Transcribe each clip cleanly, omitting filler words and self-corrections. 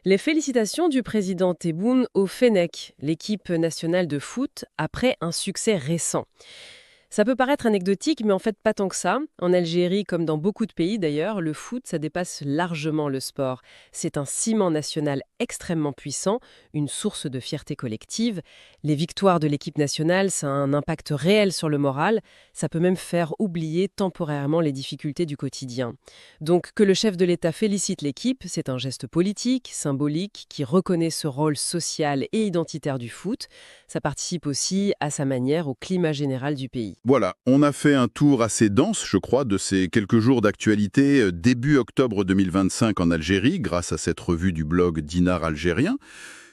Les félicitations du président Tebboune au Fennec, l'équipe nationale de foot, après un succès récent. Ça peut paraître anecdotique, mais en fait pas tant que ça. En Algérie, comme dans beaucoup de pays d'ailleurs, le foot, ça dépasse largement le sport. C'est un ciment national extrêmement puissant, une source de fierté collective. Les victoires de l'équipe nationale, ça a un impact réel sur le moral. Ça peut même faire oublier temporairement les difficultés du quotidien. Donc que le chef de l'État félicite l'équipe, c'est un geste politique, symbolique, qui reconnaît ce rôle social et identitaire du foot. Ça participe aussi, à sa manière, au climat général du pays. Voilà, on a fait un tour assez dense, je crois, de ces quelques jours d'actualité début octobre 2025 en Algérie, grâce à cette revue du blog Dinar algérien.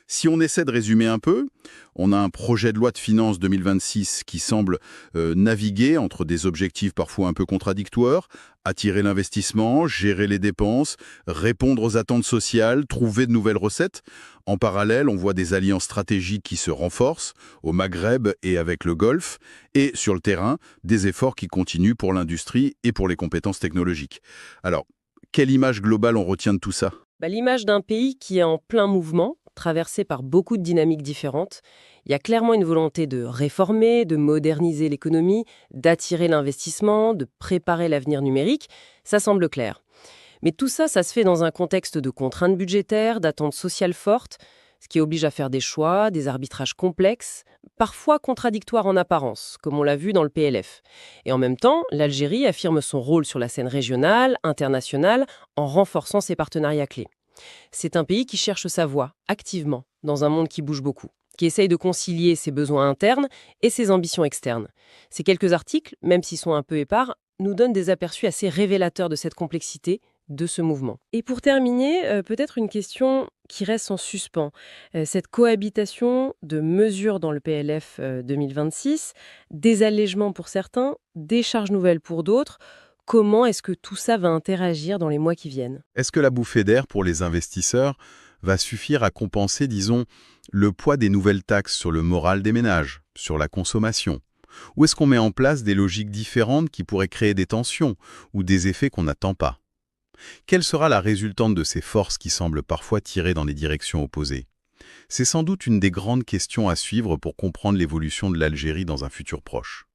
Si on essaie de résumer un peu, on a un projet de loi de finances 2026 qui semble naviguer entre des objectifs parfois un peu contradictoires, attirer l'investissement, gérer les dépenses, répondre aux attentes sociales, trouver de nouvelles recettes. En parallèle, on voit des alliances stratégiques qui se renforcent, au Maghreb et avec le Golfe, et sur le terrain, des efforts qui continuent pour l'industrie et pour les compétences technologiques. Alors, quelle image globale on retient de tout ça? L'image d'un pays qui est en plein mouvement, traversé par beaucoup de dynamiques différentes. Il y a clairement une volonté de réformer, de moderniser l'économie, d'attirer l'investissement, de préparer l'avenir numérique. Ça semble clair. Mais tout ça, ça se fait dans un contexte de contraintes budgétaires, d'attentes sociales fortes, ce qui oblige à faire des choix, des arbitrages complexes, parfois contradictoires en apparence, comme on l'a vu dans le PLF. Et en même temps, l'Algérie affirme son rôle sur la scène régionale, internationale, en renforçant ses partenariats clés. C'est un pays qui cherche sa voie, activement, dans un monde qui bouge beaucoup, qui essaye de concilier ses besoins internes et ses ambitions externes. Ces quelques articles, même s'ils sont un peu épars, nous donnent des aperçus assez révélateurs de cette complexité, de ce mouvement. Et pour terminer, peut-être une question qui reste en suspens. Cette cohabitation de mesures dans le PLF 2026, des allègements pour certains, des charges nouvelles pour d'autres, comment est-ce que tout ça va interagir dans les mois qui viennent? Est-ce que la bouffée d'air pour les investisseurs va suffire à compenser, disons, le poids des nouvelles taxes sur le moral des ménages, sur la consommation? Ou est-ce qu'on met en place des logiques différentes qui pourraient créer des tensions ou des effets qu'on n'attend pas? Quelle sera la résultante de ces forces qui semblent parfois tirer dans des directions opposées? C'est sans doute une des grandes questions à suivre pour comprendre l'évolution de l'Algérie dans un futur proche.